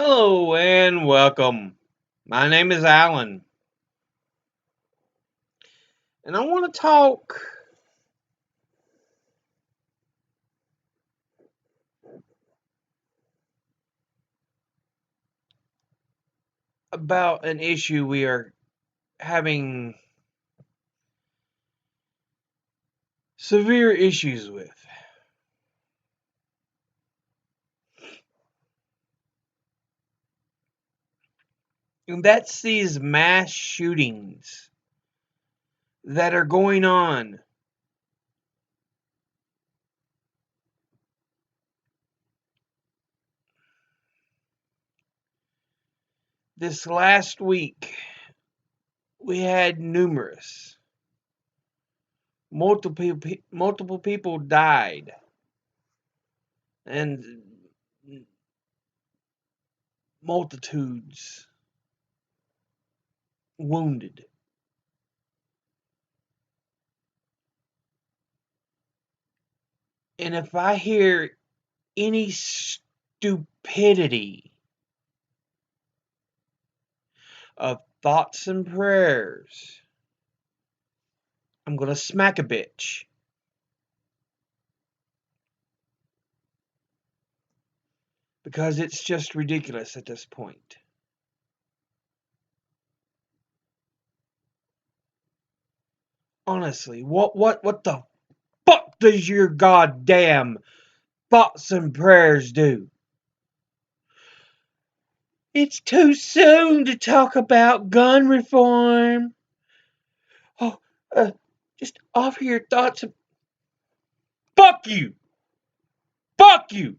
Hello and welcome. My name is Alan, and I want to talk about an issue we are having severe issues with. And that's these mass shootings that are going on. This last week, we had multiple people died, and multitudes wounded. And if I hear any stupidity of thoughts and prayers, I'm gonna smack a bitch. Because it's just ridiculous at this point. Honestly, what the fuck does your goddamn thoughts and prayers do? It's too soon to talk about gun reform. Oh, just offer your thoughts. Fuck you! Fuck you!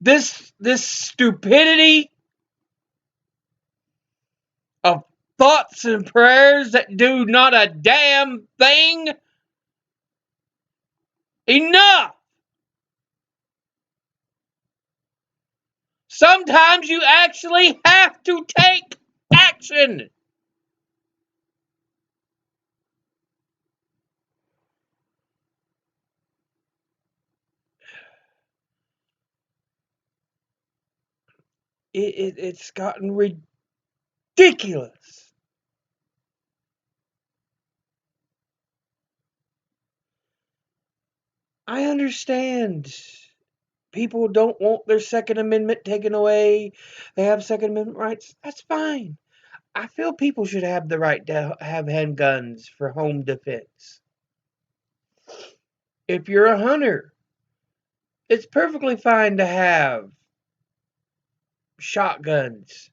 This stupidity of thoughts and prayers that do not a damn thing. Enough! Sometimes you actually have to take action. It's gotten ridiculous. I understand people don't want their Second Amendment taken away. They have Second Amendment rights. That's fine. I feel people should have the right to have handguns for home defense. If you're a hunter, it's perfectly fine to have shotguns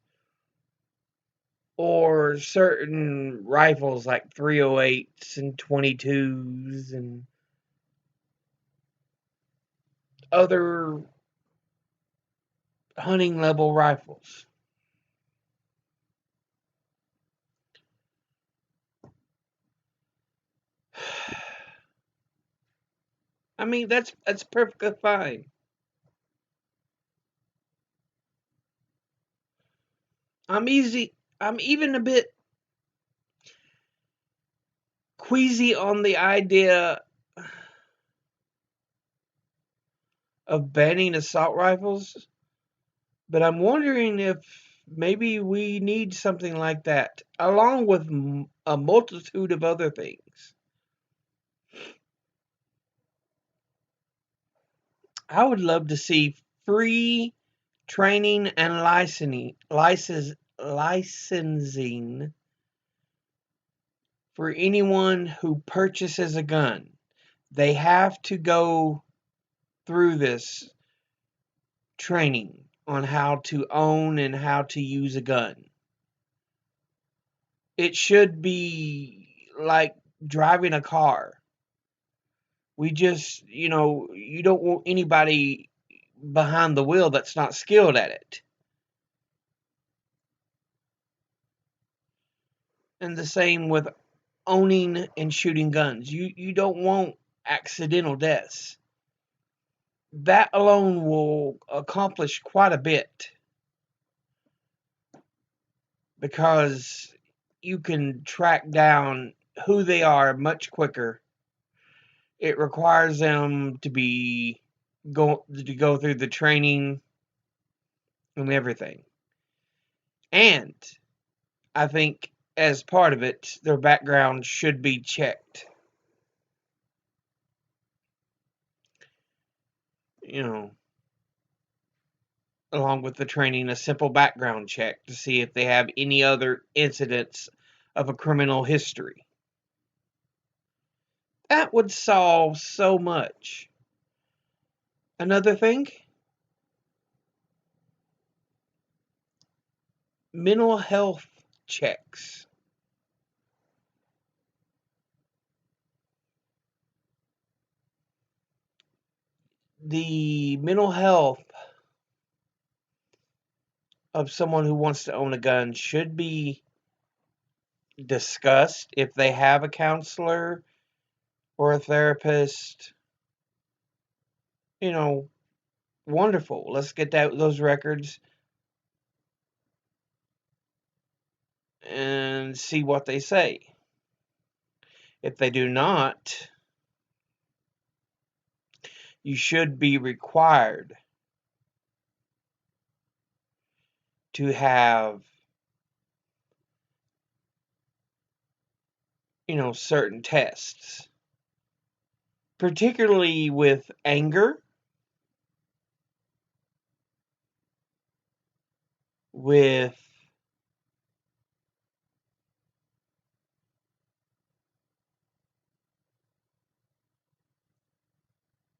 or certain rifles like 308s and 22s and other hunting level rifles. I mean, that's perfectly fine. I'm even a bit queasy on the idea of banning assault rifles, but I'm wondering if maybe we need something like that, along with a multitude of other things. I would love to see free training and licensing for anyone who purchases a gun. They have to go through this training on how to own and how to use a gun. It should be like driving a car. We just, you don't want anybody behind the wheel that's not skilled at it. And the same with owning and shooting guns. You don't want accidental deaths. That alone will accomplish quite a bit because you can track down who they are much quicker. It requires them to be go through the training and everything. And I think as part of it, their background should be checked. You know, along with the training, a simple background check to see if they have any other incidents of a criminal history. That would solve so much. Another thing, mental health checks. The mental health of someone who wants to own a gun should be discussed if they have a counselor or a therapist. You know, wonderful. Let's get those records and see what they say. If they do not, you should be required to have, certain tests, particularly with anger, with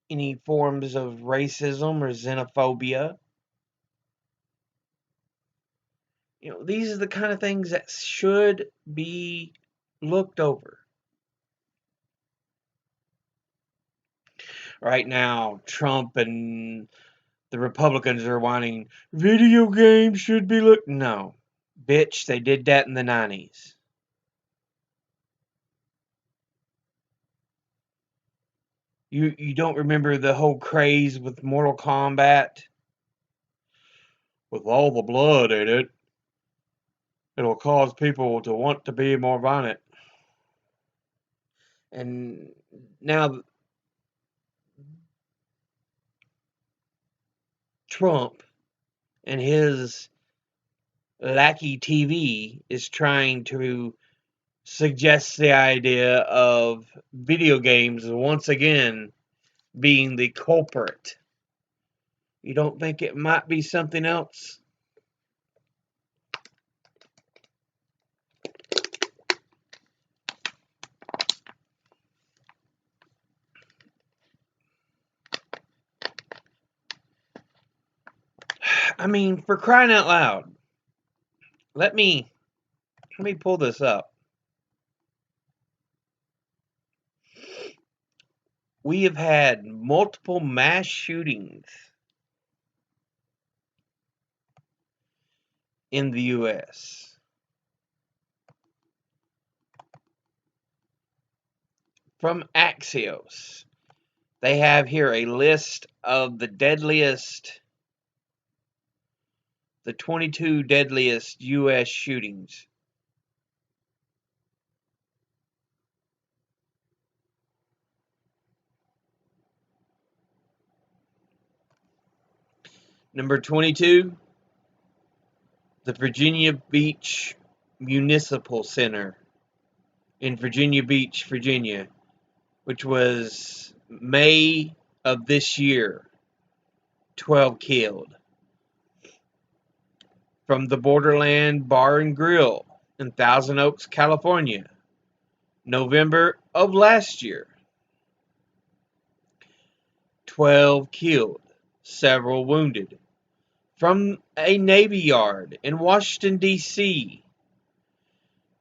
any forms of racism or xenophobia. These are the kind of things that should be looked over. Right now, Trump and the Republicans are wanting video games should be looked. No, bitch, they did that in the 90s. You don't remember the whole craze with Mortal Kombat? With all the blood in it, it'll cause people to want to be more violent. And now Trump and his lackey TV is trying to suggest the idea of video games once again being the culprit. You don't think it might be something else? I mean, for crying out loud. Let me pull this up. We have had multiple mass shootings in the US. From Axios, they have here a list of the 22 deadliest US shootings. Number 22, the Virginia Beach Municipal Center in Virginia Beach, Virginia, which was May of this year. 12 killed. From the Borderland Bar and Grill in Thousand Oaks, California, November of last year. 12 killed, several wounded. From a Navy yard in Washington, D.C.,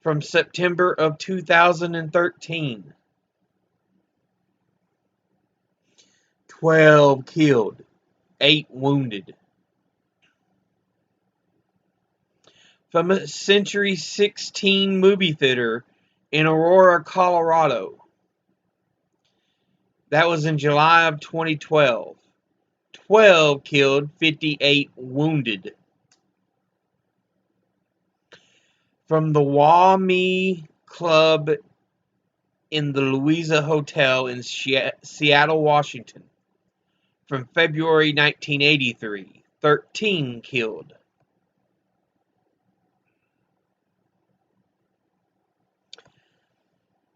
from September of 2013. 12 killed, 8 wounded. From a Century 16 movie theater in Aurora, Colorado. That was in July of 2012. 12 killed, 58 wounded. From the Wah-Mee Club in the Louisa Hotel in Seattle, Washington. From February 1983, 13 killed.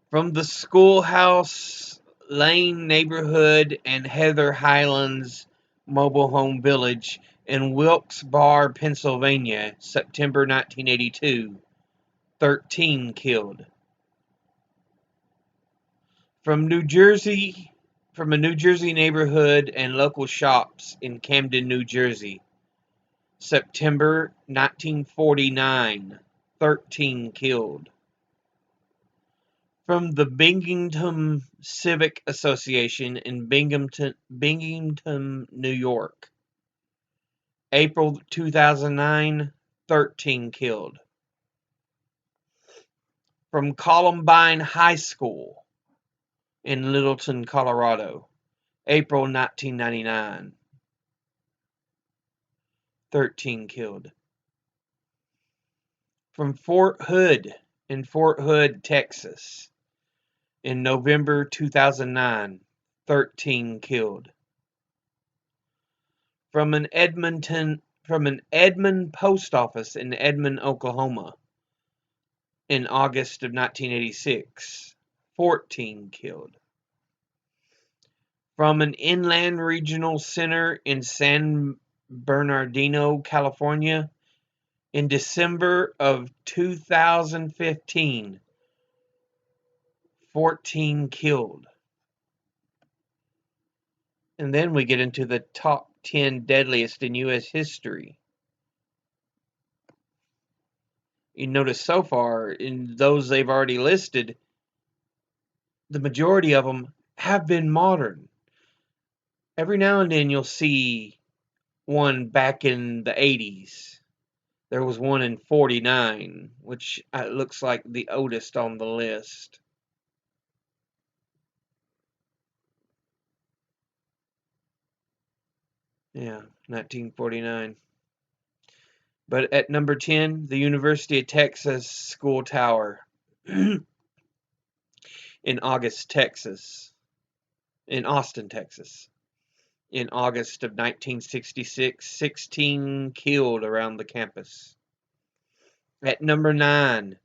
From the Schoolhouse Lane neighborhood and Heather Highlands mobile home village in Wilkes-Barre, Pennsylvania, September 1982, 13 killed. From a New Jersey neighborhood and local shops in Camden, New Jersey, September 1949, 13 killed. From the Binghamton Civic Association in Binghamton, New York, April 2009, 13 killed. From Columbine High School in Littleton, Colorado, April 1999, 13 killed. From Fort Hood in Fort Hood, Texas, in November 2009, 13 killed. From an Edmond post office in Edmond, Oklahoma, in August of 1986, 14 killed. From an inland regional center in San Bernardino, California, in December of 2015, 14 killed. And then we get into the top 10 deadliest in U.S. history. You notice so far, in those they've already listed, the majority of them have been modern. Every now and then you'll see one back in the 80s. There was one in 49, which looks like the oldest on the list. Yeah, 1949. But at number 10, the University of Texas School Tower in Austin, Texas. In August of 1966, 16 killed around the campus. At number 9,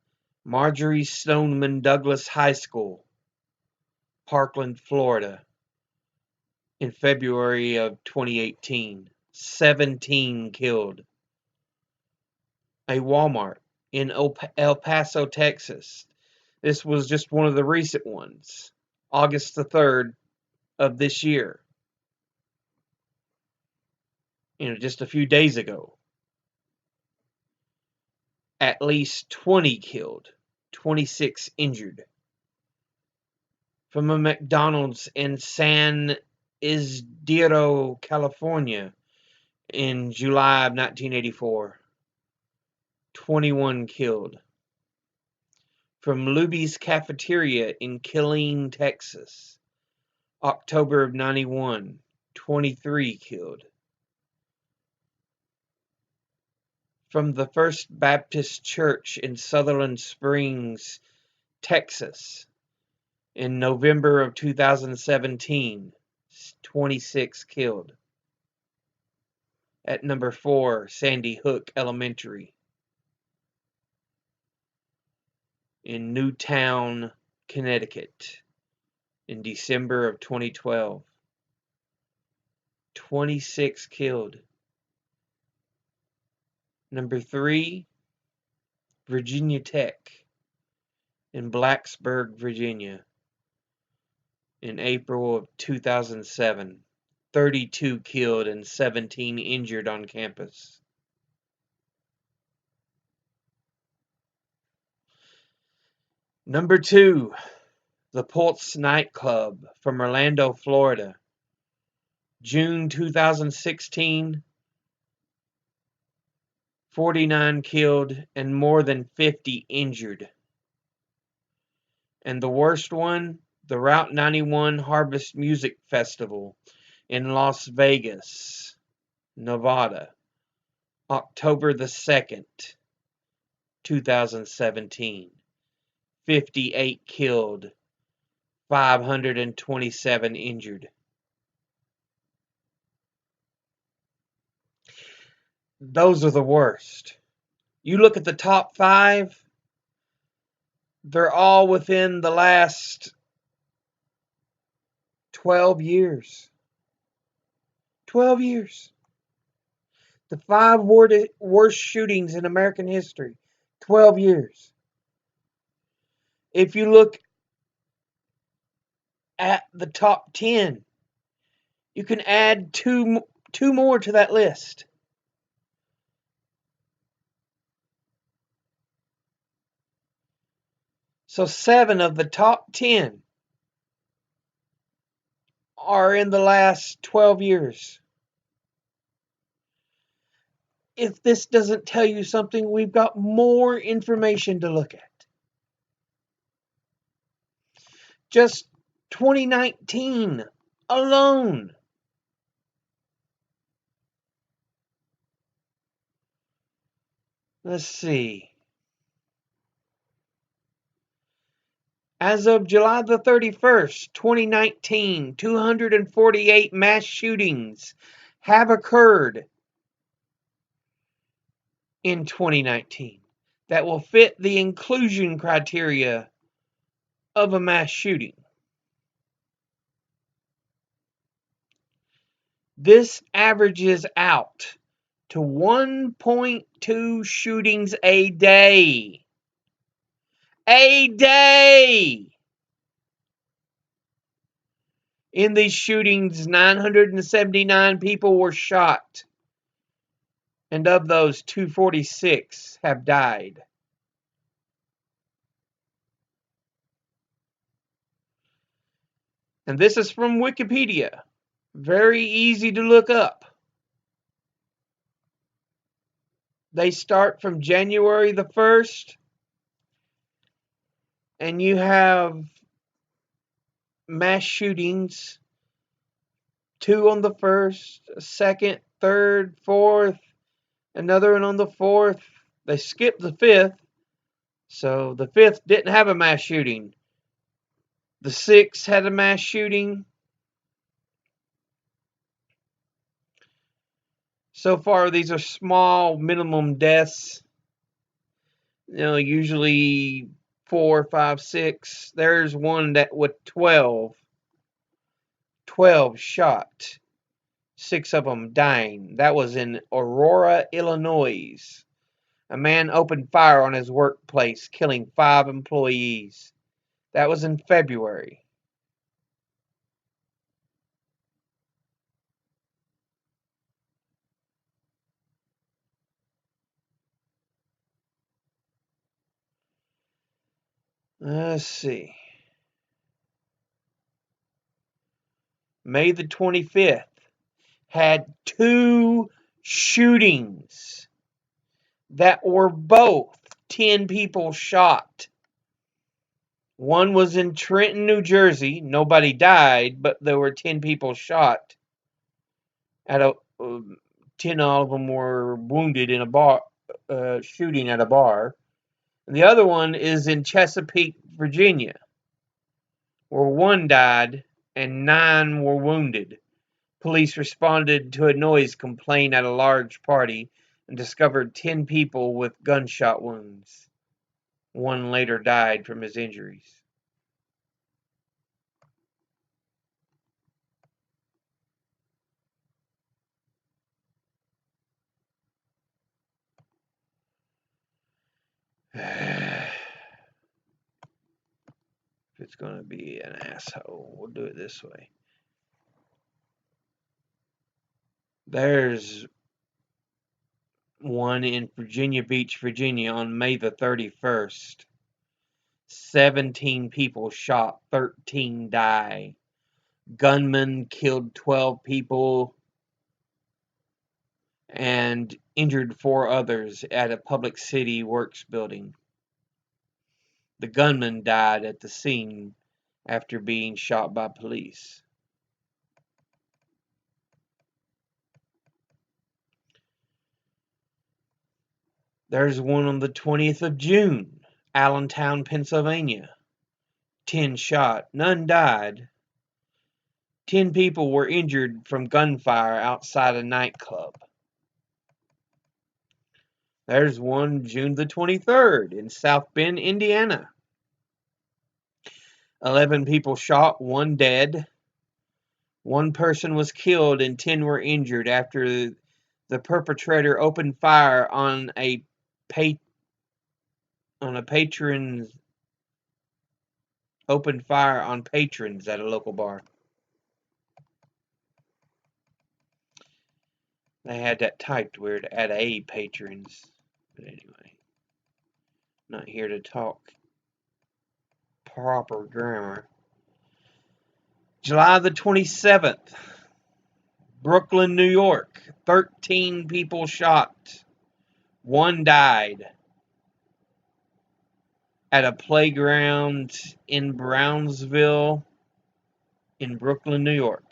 Marjorie Stoneman Douglas High School, Parkland, Florida, in February of 2018, 17 killed. A Walmart in El Paso, Texas. This was just one of the recent ones, August the 3rd of this year. Just a few days ago. At least 20 killed, 26 injured. From a McDonald's in San Isidro, California, in July of 1984, 21 killed. From Luby's Cafeteria in Killeen, Texas, October of 91, 23 killed. From the First Baptist Church in Sutherland Springs, Texas, in November of 2017, 26 killed. At number 4, Sandy Hook Elementary in Newtown, Connecticut, in December of 2012, 26 killed. Number 3, Virginia Tech in Blacksburg, Virginia, in April of 2007, 32 killed and 17 injured on campus. Number 2, the Pulse nightclub from Orlando, Florida, June 2016, 49 killed and more than 50 injured. And the worst one, the Route 91 Harvest Music Festival in Las Vegas, Nevada, October the 2nd, 2017. 58 killed, 527 injured. those are the worst. You look at the top 5, they're all within the last 12 years. 12 years. The 5 worst shootings in American history. 12 years. If you look at the top 10, you can add two more to that list. So 7 of the top 10 are in the last 12 years. If this doesn't tell you something, we've got more information to look at. Just 2019 alone. Let's see. As of July the 31st, 2019, 248 mass shootings have occurred in 2019 that will fit the inclusion criteria of a mass shooting. This averages out to 1.2 shootings a day. A day! In these shootings, 979 people were shot, and of those, 246 have died. And this is from Wikipedia. Very easy to look up. They start from January the 1st, and you have mass shootings, 2 on the 1st, 2nd, 3rd, 4th, another one on the 4th. They skipped the 5th, so the 5th didn't have a mass shooting. The 6th had a mass shooting. So far, these are small minimum deaths. Usually 4, 5, 6. There's one that with 12 shot. 6 of them dying. That was in Aurora, Illinois. A man opened fire on his workplace, killing 5 employees. That was in February. Let's see. May the 25th had 2 shootings that were both 10 people shot. One was in Trenton, New Jersey. Nobody died, but there were 10 people shot. 10 of them were wounded in a bar, shooting at a bar. And the other one is in Chesapeake, Virginia, where 1 died and 9 were wounded. Police responded to a noise complaint at a large party and discovered 10 people with gunshot wounds. 1 later died from his injuries. If it's going to be an asshole, we'll do it this way. There's one in Virginia Beach, Virginia on May the 31st. 17 people shot, 13 die. Gunman killed 12 people and injured 4 others at a public city works building. The gunman died at the scene after being shot by police. There's one on the 20th of June, Allentown, Pennsylvania. 10 shot, none died. 10 people were injured from gunfire outside a nightclub. There's one June the 23rd in South Bend, Indiana. 11 people shot, 1 dead. 1 person was killed and 10 were injured after the perpetrator opened fire on a patrons at a local bar. They had that typed weird at a patrons. But anyway, not here to talk proper grammar. July the 27th, Brooklyn, New York. 13 people shot. 1 died at a playground in Brownsville in Brooklyn, New York.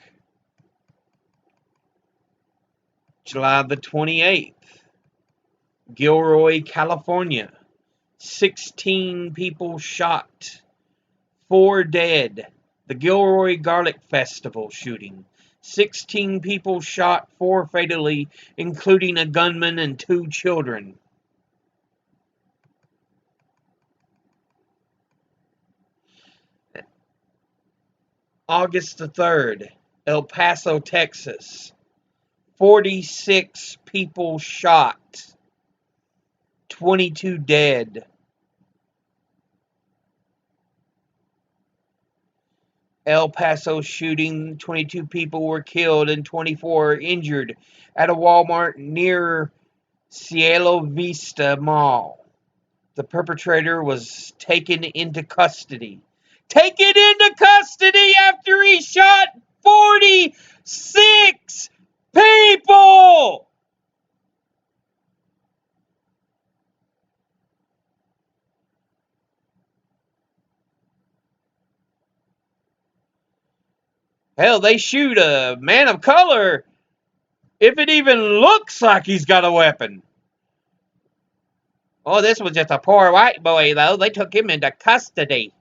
July the 28th, Gilroy, California. 16 people shot. 4 dead. The Gilroy Garlic Festival shooting. 16 people shot, 4 fatally, including a gunman and 2 children. August the 3rd, El Paso, Texas. 46 people shot. 22 dead. El Paso shooting, 22 people were killed and 24 injured at a Walmart near Cielo Vista Mall. The perpetrator was taken into custody. Taken into custody after he shot 46 people! Hell, they shoot a man of color if it even looks like he's got a weapon. Oh, this was just a poor white boy, though. They took him into custody.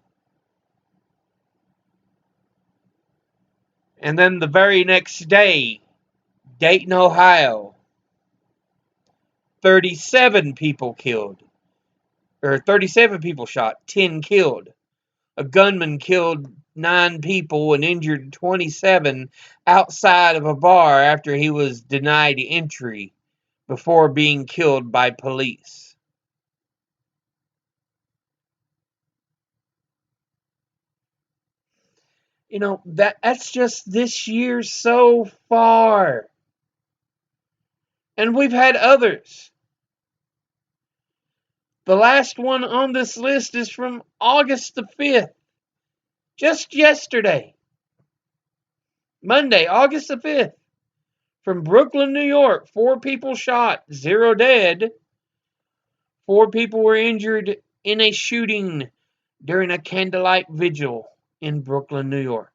And then the very next day, Dayton, Ohio. 37 people killed. Or 37 people shot, 10 killed. A gunman killed 9 people and injured 27 outside of a bar after he was denied entry before being killed by police. You know, that's just this year so far. And we've had others. The last one on this list is from August the 5th. Just yesterday. Monday, August the 5th. From Brooklyn, New York. 4 people shot, 0 dead. 4 people were injured in a shooting during a candlelight vigil in Brooklyn, New York.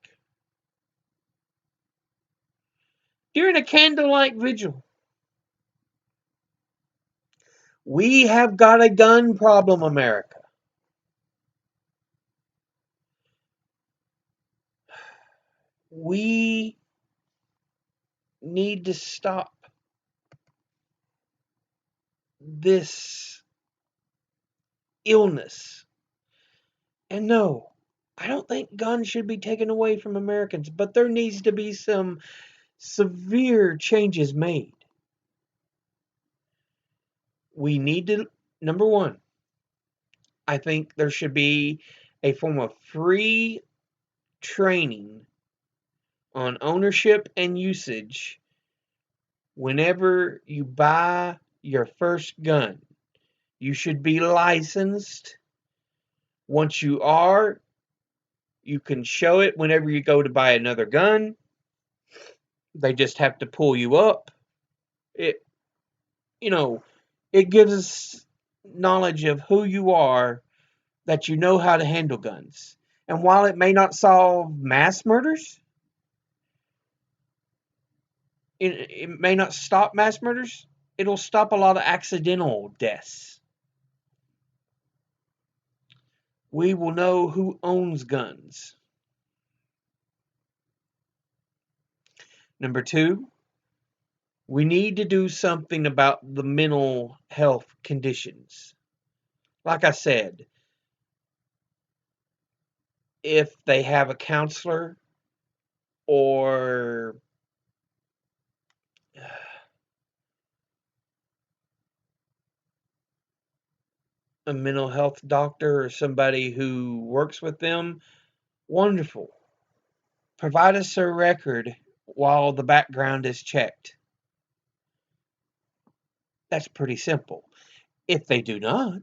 During a candlelight vigil. We have got a gun problem, America. We need to stop this illness. And no, I don't think guns should be taken away from Americans, but there needs to be some severe changes made. We need to, number one, I think there should be a form of free training on ownership and usage whenever you buy your first gun. You should be licensed. Once you are, you can show it whenever you go to buy another gun. They just have to pull you up. It, it gives us knowledge of who you are, that you know how to handle guns. And while it may not solve mass murders, it may not stop mass murders, it'll stop a lot of accidental deaths. We will know who owns guns. Number 2, We need to do something about the mental health conditions. Like I said, if they have a counselor or a mental health doctor or somebody who works with them, wonderful. Provide us a record while the background is checked. That's pretty simple. If they do not,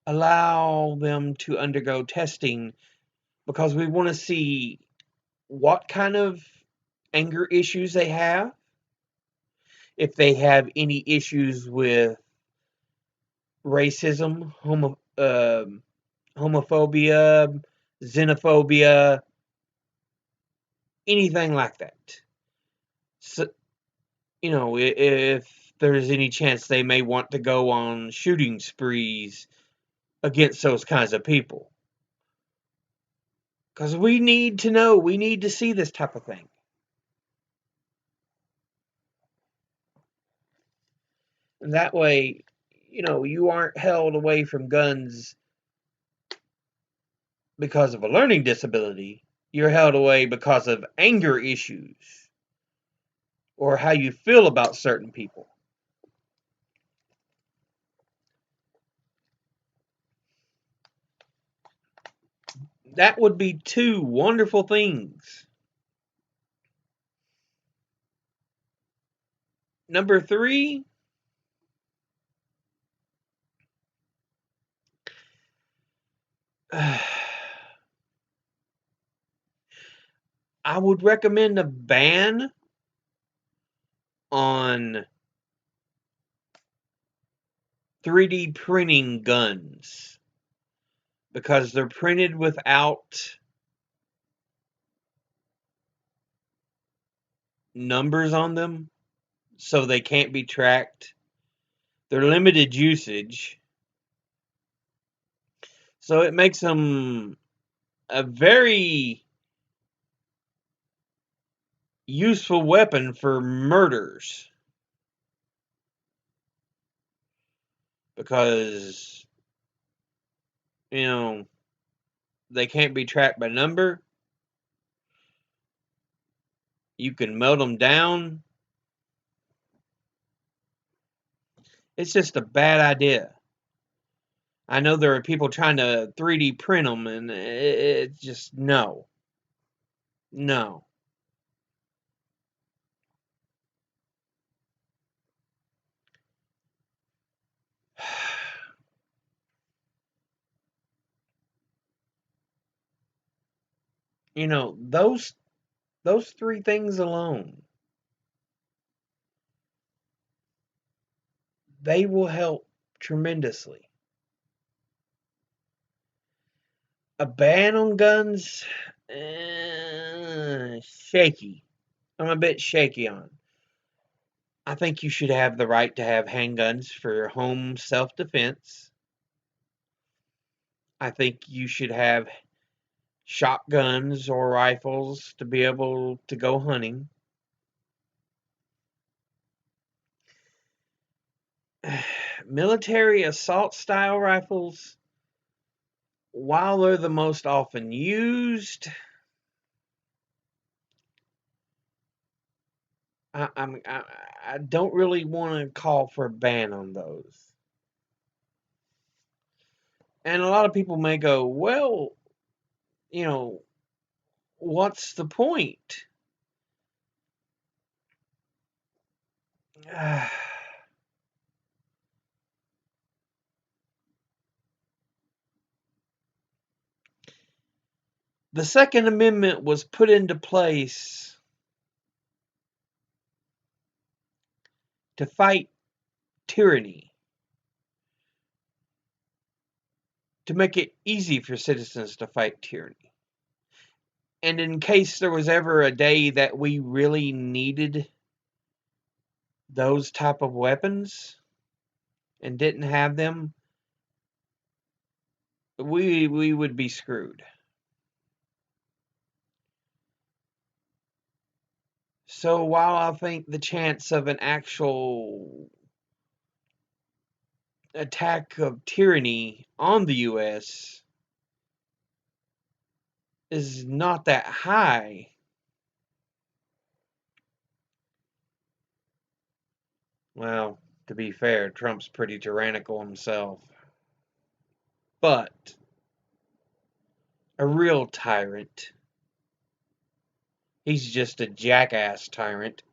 allow them to undergo testing because we want to see what kind of anger issues they have, if they have any issues with racism, homophobia, xenophobia, anything like that. So, if there's any chance they may want to go on shooting sprees against those kinds of people. Because we need to know, we need to see this type of thing. And that way, you aren't held away from guns because of a learning disability. You're held away because of anger issues or how you feel about certain people. That would be two wonderful things. Number three, I would recommend a ban on 3D printing guns because they're printed without numbers on them, so they can't be tracked. They're limited usage, so it makes them a very useful weapon for murders because, you know, they can't be tracked by number. You can melt them down. It's just a bad idea. I know there are people trying to 3D print them, and it's just no. No. Those three things alone, they will help tremendously. A ban on guns, shaky. I'm a bit shaky on. I think you should have the right to have handguns for home self-defense. I think you should have shotguns or rifles to be able to go hunting. Military assault style rifles, while they're the most often used, I don't really want to call for a ban on those. And a lot of people may go, well, you know, what's the point? The Second Amendment was put into place to fight tyranny, to make it easy for citizens to fight tyranny. And in case there was ever a day that we really needed those type of weapons and didn't have them, we would be screwed. So while I think the chance of an actual attack of tyranny on the U.S. is not that high, well, to be fair, Trump's pretty tyrannical himself. But a real tyrant, he's just a jackass tyrant.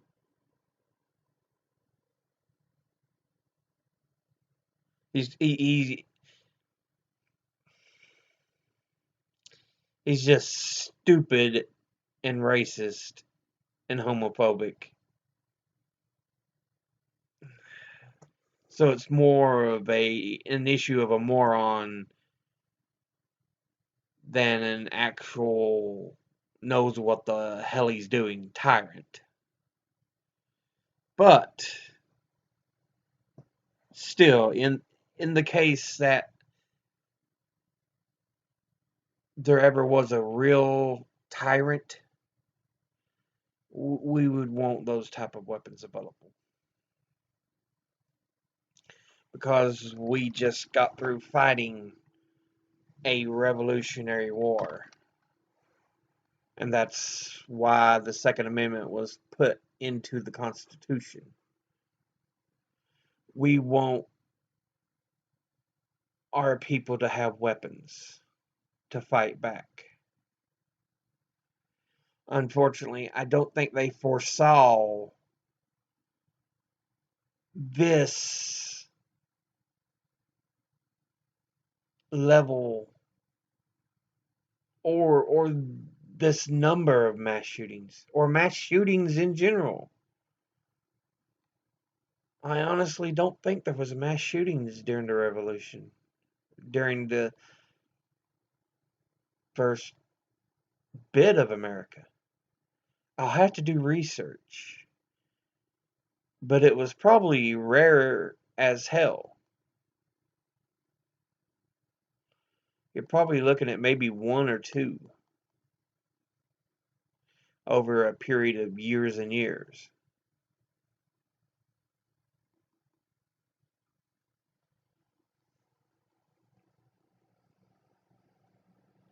He's he's just stupid and racist and homophobic. So it's more of an issue of a moron than an actual knows what the hell he's doing tyrant. But still, in the case that there ever was a real tyrant, we would want those type of weapons available. Because we just got through fighting a revolutionary war. And that's why the Second Amendment was put into the Constitution. We want our people to have weapons to fight back. Unfortunately, I don't think they foresaw this level or this number of mass shootings or mass shootings in general. I honestly don't think there was mass shootings during the revolution, during the first bit of America. I'll have to do research, but it was probably rare as hell. You're probably looking at maybe one or two over a period of years and years.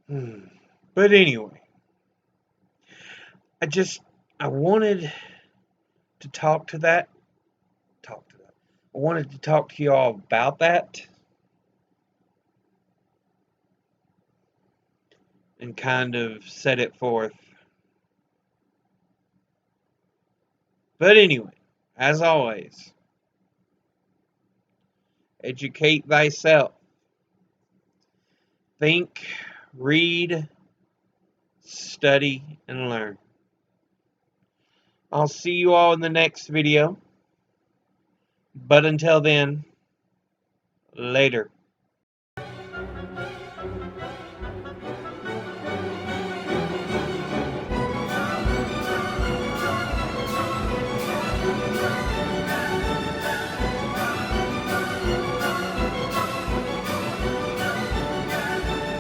But anyway, I wanted to talk to that. Talk to that. I wanted to talk to y'all about that and kind of set it forth. But anyway, as always, educate thyself. Think, read, study, and learn. I'll see you all in the next video. But until then, later.